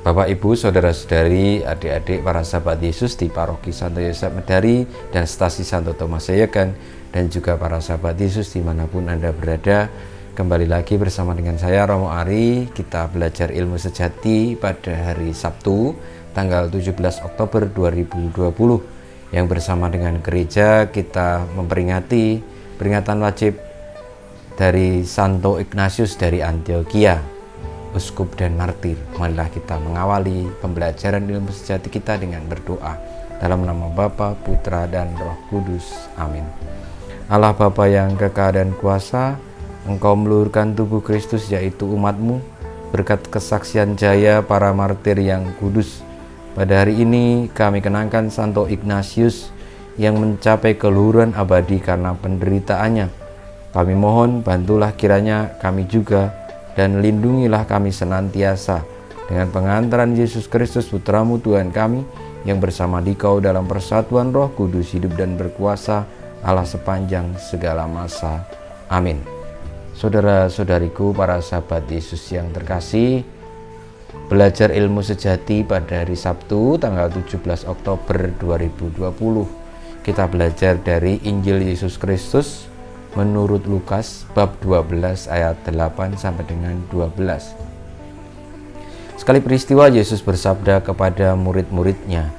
Bapak, Ibu, saudara-saudari, adik-adik, para sahabat Yesus di Paroki Santo Yosef Medari dan Stasi Santo Thomas Sayegan, dan juga para sahabat Yesus dimanapun Anda berada, kembali lagi bersama dengan saya Romo Ari. Kita belajar ilmu sejati pada hari Sabtu tanggal 17 Oktober 2020, yang bersama dengan gereja kita memperingati peringatan wajib dari Santo Ignatius dari Antioquia, Uskup dan Martir. Marilah kita mengawali pembelajaran ilmu sejati kita dengan berdoa. Dalam nama Bapa, Putra, dan Roh Kudus. Amin. Allah Bapa yang kekal dan kuasa, Engkau meluhurkan tubuh Kristus yaitu umat-Mu berkat kesaksian jaya para martir yang kudus. Pada hari ini kami kenangkan Santo Ignatius yang mencapai keluhuran abadi karena penderitaannya. Kami mohon bantulah kiranya kami juga, dan lindungilah kami senantiasa dengan pengantaran Yesus Kristus Putra-Mu Tuhan kami, yang bersama Dikau dalam persatuan Roh Kudus hidup dan berkuasa Allah sepanjang segala masa. Amin. Saudara-saudariku, para sahabat Yesus yang terkasih, belajar ilmu sejati pada hari Sabtu tanggal 17 Oktober 2020. Kita belajar dari Injil Yesus Kristus menurut Lukas bab 12 ayat 8 sampai dengan 12. Sekali peristiwa Yesus bersabda kepada murid-muridnya,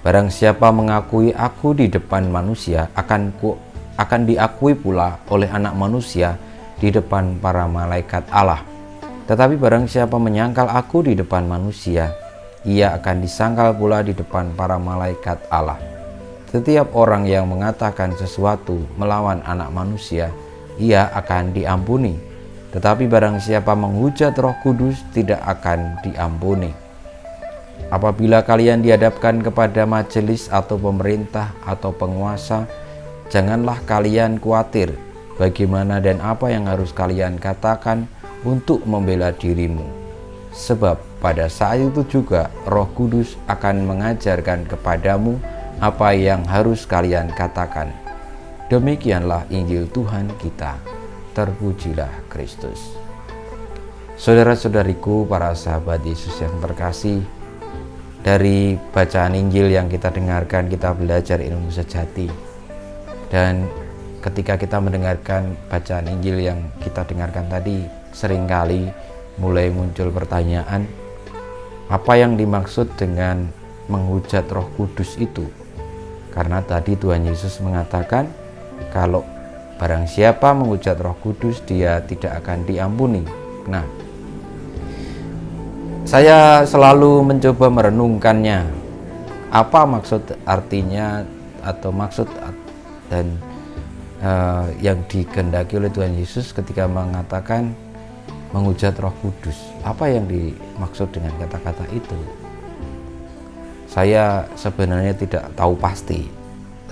"Barang siapa mengakui aku di depan manusia, akan diakui pula oleh Anak Manusia di depan para malaikat Allah. Tetapi barang siapa menyangkal aku di depan manusia, ia akan disangkal pula di depan para malaikat Allah. Setiap orang yang mengatakan sesuatu melawan Anak Manusia, ia akan diampuni. Tetapi barang siapa menghujat Roh Kudus, tidak akan diampuni. Apabila kalian dihadapkan kepada majelis atau pemerintah atau penguasa, janganlah kalian khawatir bagaimana dan apa yang harus kalian katakan untuk membela dirimu. Sebab pada saat itu juga Roh Kudus akan mengajarkan kepadamu apa yang harus kalian katakan." Demikianlah Injil Tuhan kita. Terpujilah Kristus. Saudara-saudariku, para sahabat Yesus yang terkasih, dari bacaan Injil yang kita dengarkan, kita belajar ilmu sejati. Dan ketika kita mendengarkan bacaan Injil yang kita dengarkan tadi, seringkali mulai muncul pertanyaan, apa yang dimaksud dengan menghujat Roh Kudus itu? Karena tadi Tuhan Yesus mengatakan, kalau barang siapa menghujat Roh Kudus, dia tidak akan diampuni. Nah, saya selalu mencoba merenungkannya. Apa maksud artinya atau maksud dan yang dikehendaki oleh Tuhan Yesus ketika mengatakan menghujat Roh Kudus? Apa yang dimaksud dengan kata-kata itu? Saya sebenarnya tidak tahu pasti,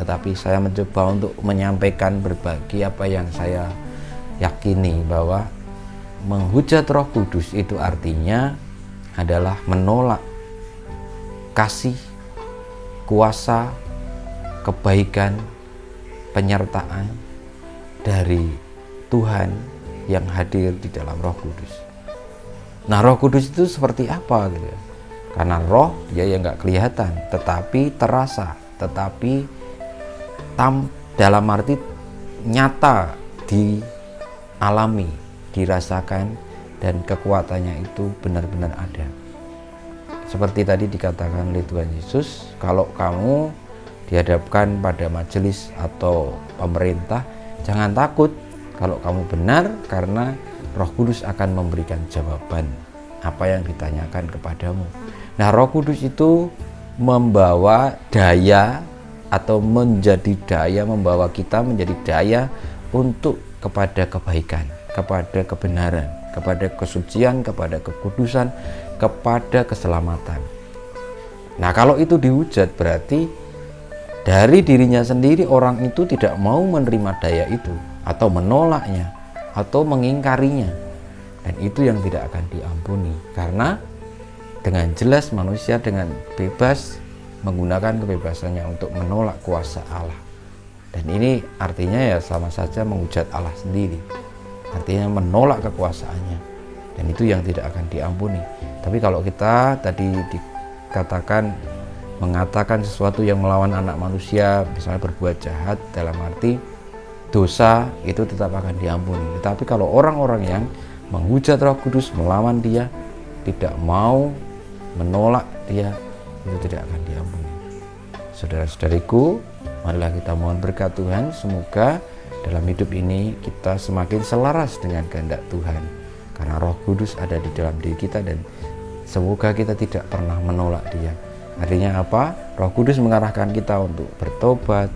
tetapi saya mencoba untuk menyampaikan berbagi apa yang saya yakini, bahwa menghujat Roh Kudus itu artinya adalah menolak kasih, kuasa, kebaikan, penyertaan dari Tuhan yang hadir di dalam Roh Kudus. Nah, Roh Kudus itu seperti apa gitu ya? Karena roh dia yang nggak kelihatan, tetapi terasa, tetapi dalam arti nyata, dialami, dirasakan, dan kekuatannya itu benar-benar ada. Seperti tadi dikatakan oleh Tuhan Yesus, kalau kamu dihadapkan pada majelis atau pemerintah, jangan takut kalau kamu benar, karena Roh Kudus akan memberikan jawaban apa yang ditanyakan kepadamu. Nah, Roh Kudus itu membawa daya atau menjadi daya, membawa kita menjadi daya untuk kepada kebaikan, kepada kebenaran, kepada kesucian, kepada kekudusan, kepada keselamatan. Nah, kalau itu dihujat, berarti dari dirinya sendiri orang itu tidak mau menerima daya itu, atau menolaknya, atau mengingkarinya. Dan itu yang tidak akan diampuni, karena dengan jelas manusia dengan bebas menggunakan kebebasannya untuk menolak kuasa Allah. Dan ini artinya ya sama saja menghujat Allah sendiri. Artinya menolak kekuasaannya. Dan itu yang tidak akan diampuni. Tapi kalau kita tadi mengatakan sesuatu yang melawan anak manusia, misalnya berbuat jahat, dalam arti dosa itu tetap akan diampuni. Tetapi kalau orang-orang yang menghujat Roh Kudus, melawan dia, tidak mau menolak dia, itu tidak akan diampuni. Saudara-saudariku, marilah kita mohon berkat Tuhan, semoga dalam hidup ini kita semakin selaras dengan kehendak Tuhan, karena Roh Kudus ada di dalam diri kita, dan semoga kita tidak pernah menolak dia. Artinya apa? Roh Kudus mengarahkan kita untuk bertobat,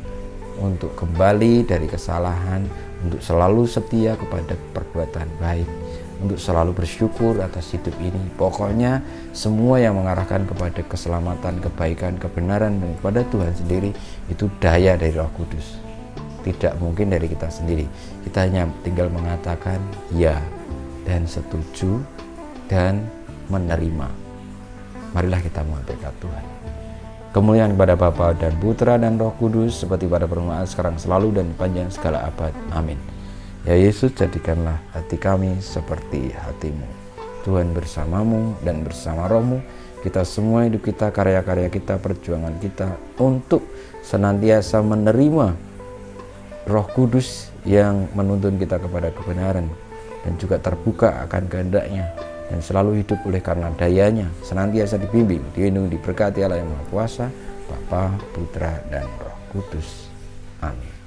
untuk kembali dari kesalahan, untuk selalu setia kepada perbuatan baik, untuk selalu bersyukur atas hidup ini. Pokoknya semua yang mengarahkan kepada keselamatan, kebaikan, kebenaran, dan kepada Tuhan sendiri, itu daya dari Roh Kudus. Tidak mungkin dari kita sendiri. Kita hanya tinggal mengatakan ya dan setuju dan menerima. Marilah kita mohon berkat Tuhan. Kemuliaan kepada Bapa dan Putra dan Roh Kudus, seperti pada permulaan, sekarang, selalu, dan panjang segala abad. Amin. Ya Yesus, jadikanlah hati kami seperti hati-Mu. Tuhan bersamamu dan bersama Roh-Mu, kita semua, hidup kita, karya-karya kita, perjuangan kita, untuk senantiasa menerima Roh Kudus yang menuntun kita kepada kebenaran, dan juga terbuka akan kehendak-Nya, dan selalu hidup oleh karena daya-Nya, senantiasa dibimbing, dilindungi, diberkati Allah yang Maha Kuasa, Bapa, Putra, dan Roh Kudus. Amin.